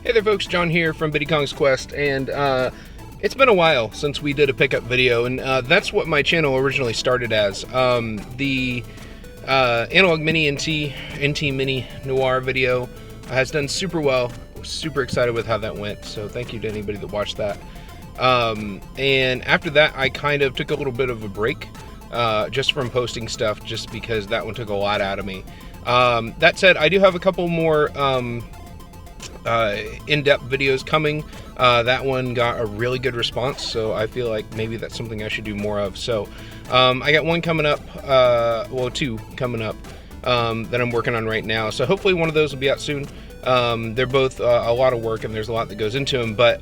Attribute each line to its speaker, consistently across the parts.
Speaker 1: Hey there folks, John here from Biddy Kong's Quest, and it's been a while since we did a pickup video, and that's what my channel originally started as. The Analog Mini NT Mini Noir video has done super well. Super excited with how that went, so thank you to anybody that watched that. And after that, I kind of took a little bit of a break just from posting stuff, just because that one took a lot out of me. That said, I do have a couple more in-depth videos coming. That one got a really good response, so I feel like maybe that's something I should do more of. So I got one coming up, well, two coming up that I'm working on right now, so hopefully one of those will be out soon. They're both a lot of work, and there's a lot that goes into them, but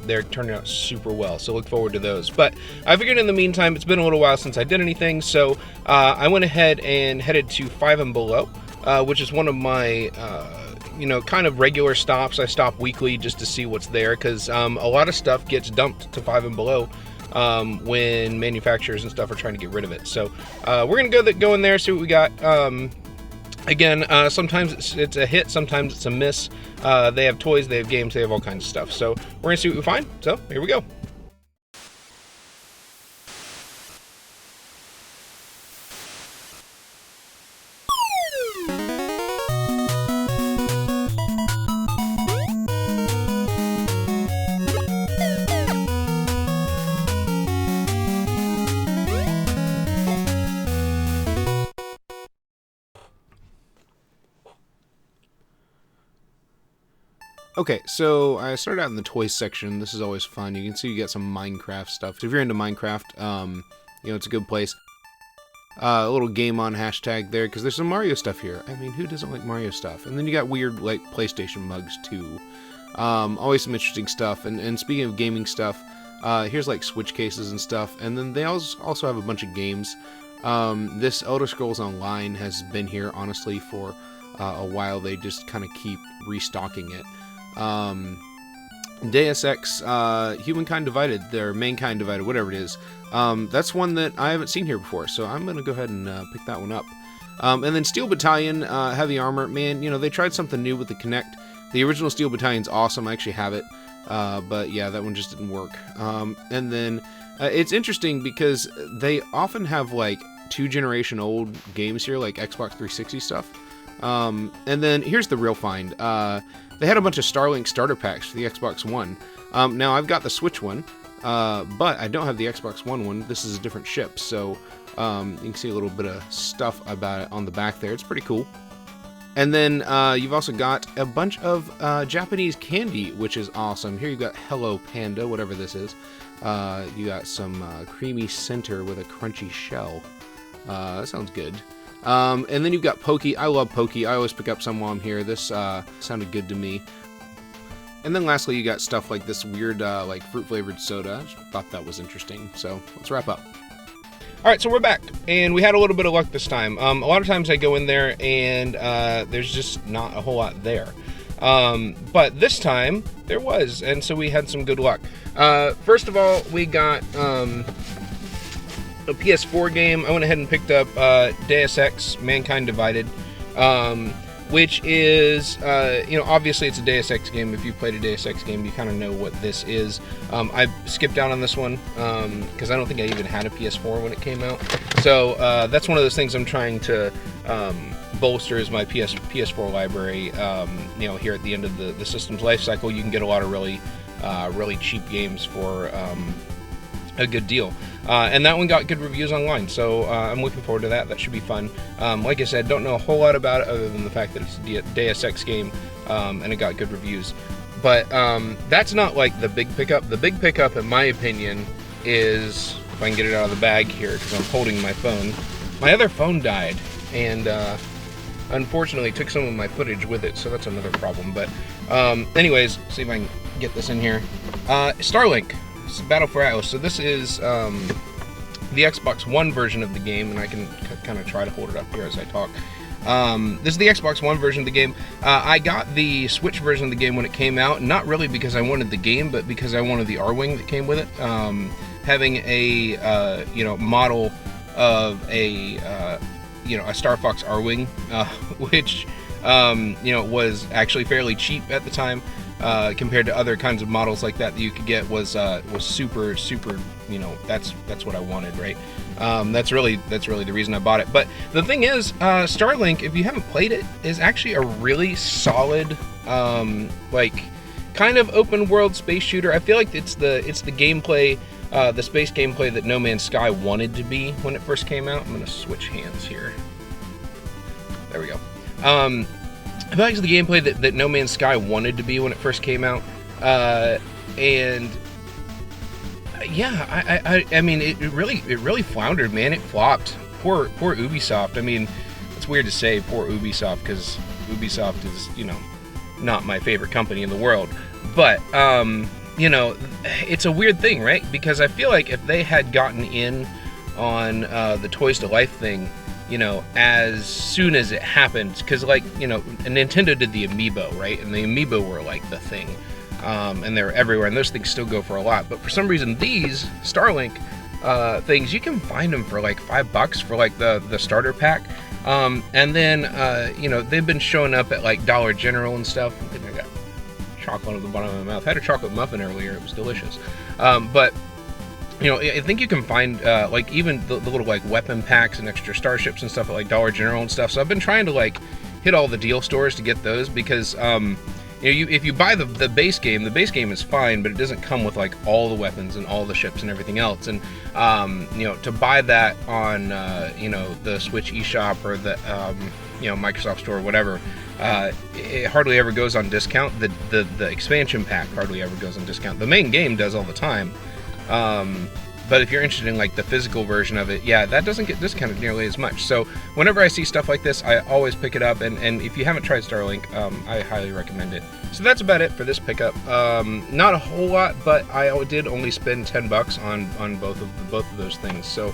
Speaker 1: they're turning out super well, so look forward to those. But I figured in the meantime, it's been a little while since I did anything, so I went ahead and headed to Five and Below, which is one of my kind of regular stops. I stop weekly just to see what's there, because a lot of stuff gets dumped to Five and Below when manufacturers and stuff are trying to get rid of it. So we're gonna go in there, see what we got. Again, sometimes it's a hit, sometimes it's a miss. They have toys, they have games, they have all kinds of stuff. So we're gonna see what we find. So here we go. Okay, so I started out in the toys section. This is always fun. You can see you get some Minecraft stuff. So if you're into Minecraft, it's a good place. A little game on hashtag there, because there's some Mario stuff here. I mean, who doesn't like Mario stuff? And then you got weird, like, PlayStation mugs, too. Always some interesting stuff. And speaking of gaming stuff, here's, like, Switch cases and stuff. And then they also have a bunch of games. This Elder Scrolls Online has been here, honestly, for a while. They just kind of keep restocking it. Deus Ex, Humankind Divided, or Mankind Divided, whatever it is. That's one that I haven't seen here before, so I'm going to go ahead and pick that one up. And then Steel Battalion, Heavy Armor. Man, they tried something new with the Kinect. The original Steel Battalion's awesome. I actually have it. But yeah, that one just didn't work. And then it's interesting because they often have like 2-generation old games here, like Xbox 360 stuff. And then here's the real find. They had a bunch of Starlink starter packs for the Xbox One. Now, I've got the Switch one, but I don't have the Xbox One one. This is a different ship, so you can see a little bit of stuff about it on the back there. It's pretty cool. And then you've also got a bunch of Japanese candy, which is awesome. Here you've got Hello Panda, whatever this is. You got some creamy center with a crunchy shell. That sounds good. And then you've got Pokey. I love Pokey. I always pick up some while I'm here. This sounded good to me. And then lastly, you got stuff like this weird, like fruit-flavored soda. I just thought that was interesting. So let's wrap up. All right, so we're back, and we had a little bit of luck this time. A lot of times I go in there, and there's just not a whole lot there. But this time, there was, and so we had some good luck. First of all, we got a PS4 game. I went ahead and picked up Deus Ex Mankind Divided, which is, obviously it's a Deus Ex game. If you played a Deus Ex game, you kind of know what this is. I skipped out on this one because I don't think I even had a PS4 when it came out. So that's one of those things I'm trying to bolster is my PS4 library. Here at the end of the system's life cycle, you can get a lot of really cheap games for a good deal. And that one got good reviews online, so I'm looking forward to that. That should be fun. Like I said, don't know a whole lot about it other than the fact that it's a Deus Ex game, and it got good reviews. But that's not like the big pickup. The big pickup, in my opinion, is, if I can get it out of the bag here, because I'm holding my phone. My other phone died, and unfortunately took some of my footage with it, so that's another problem. But anyways, see if I can get this in here. Starlink. Battle for Atlas. So this is the Xbox One version of the game, and I can kind of try to hold it up here as I talk. This is the Xbox One version of the game. I got the Switch version of the game when it came out, not really because I wanted the game, but because I wanted the R-Wing that came with it. Having a model of a Star Fox R-Wing, which was actually fairly cheap at the time. compared to other kinds of models like that you could get was super, you know, that's what I wanted, right? That's really the reason I bought it. But the thing is, Starlink, if you haven't played it, is actually a really solid, like, kind of open world space shooter. I feel like it's the gameplay, the space gameplay that No Man's Sky wanted to be when it first came out. I'm gonna switch hands here. There we go. I feel like it's the gameplay that No Man's Sky wanted to be when it first came out, and yeah, I mean, it really floundered, man. It flopped. Poor Ubisoft. I mean, it's weird to say poor Ubisoft because Ubisoft is, you know, not my favorite company in the world, but you know, it's a weird thing, right? Because I feel like if they had gotten in on the Toys to Life thing, you know, as soon as it happened, because, like, you know, Nintendo did the Amiibo, right? And the Amiibo were like the thing, and they're everywhere, and those things still go for a lot. But for some reason, these Starlink things, you can find them for like $5 for like the starter pack, and then you know, they've been showing up at like Dollar General and stuff. I think I got chocolate at the bottom of my mouth. I had a chocolate muffin earlier; it was delicious. But you know, I think you can find like even the little like weapon packs and extra starships and stuff at like Dollar General and stuff. So I've been trying to like hit all the deal stores to get those because you know, if you buy the base game is fine, but it doesn't come with like all the weapons and all the ships and everything else. And you know, to buy that on you know, the Switch eShop or the you know, Microsoft Store or whatever, it hardly ever goes on discount. The expansion pack hardly ever goes on discount. The main game does all the time. But if you're interested in like the physical version of it, yeah, that doesn't get discounted nearly as much. So whenever I see stuff like this, I always pick it up. And if you haven't tried Starlink, I highly recommend it. So that's about it for this pickup. Not a whole lot, but I did only spend $10 on both of those things. So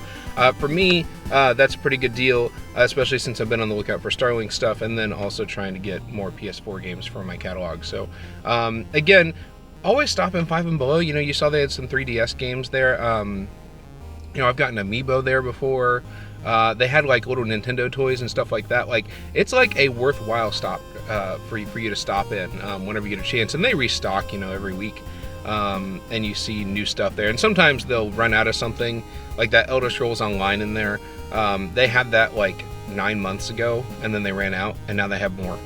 Speaker 1: for me, that's a pretty good deal, especially since I've been on the lookout for Starlink stuff, and then also trying to get more PS4 games for my catalog. So again, always stop in Five and Below. You know, you saw they had some 3DS games there. You know, I've gotten Amiibo there before. They had like little Nintendo toys and stuff like that. Like, it's like a worthwhile stop for you to stop in whenever you get a chance. And they restock, you know, every week. And you see new stuff there. And sometimes they'll run out of something, like that Elder Scrolls Online in there. They had that like 9 months ago, and then they ran out, and now they have more.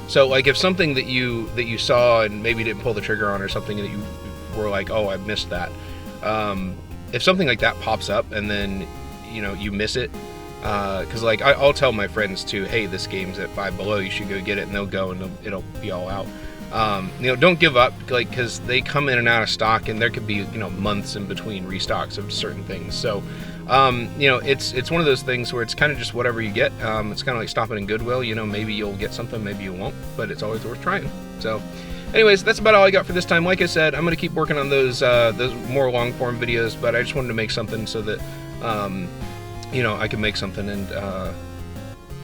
Speaker 1: So like, if something that you saw and maybe didn't pull the trigger on, or something that you were like, oh, I missed that. If something like that pops up and then, you know, you miss it, because like I'll tell my friends too, hey, this game's at Five Below, you should go get it, and they'll go and it'll be all out. You know, don't give up, like, because they come in and out of stock, and there could be, you know, months in between restocks of certain things. So you know, it's one of those things where it's kind of just whatever you get. It's kind of like stopping in Goodwill. You know, maybe you'll get something, maybe you won't, but it's always worth trying. So anyways, that's about all I got for this time. Like I said, I'm going to keep working on those more long form videos, but I just wanted to make something so that you know, I can make something and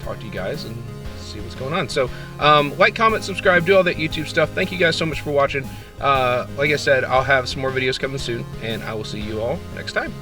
Speaker 1: talk to you guys and see what's going on. So like, comment, subscribe, do all that YouTube stuff. Thank you guys so much for watching. Like I said, I'll have some more videos coming soon, and I will see you all next time.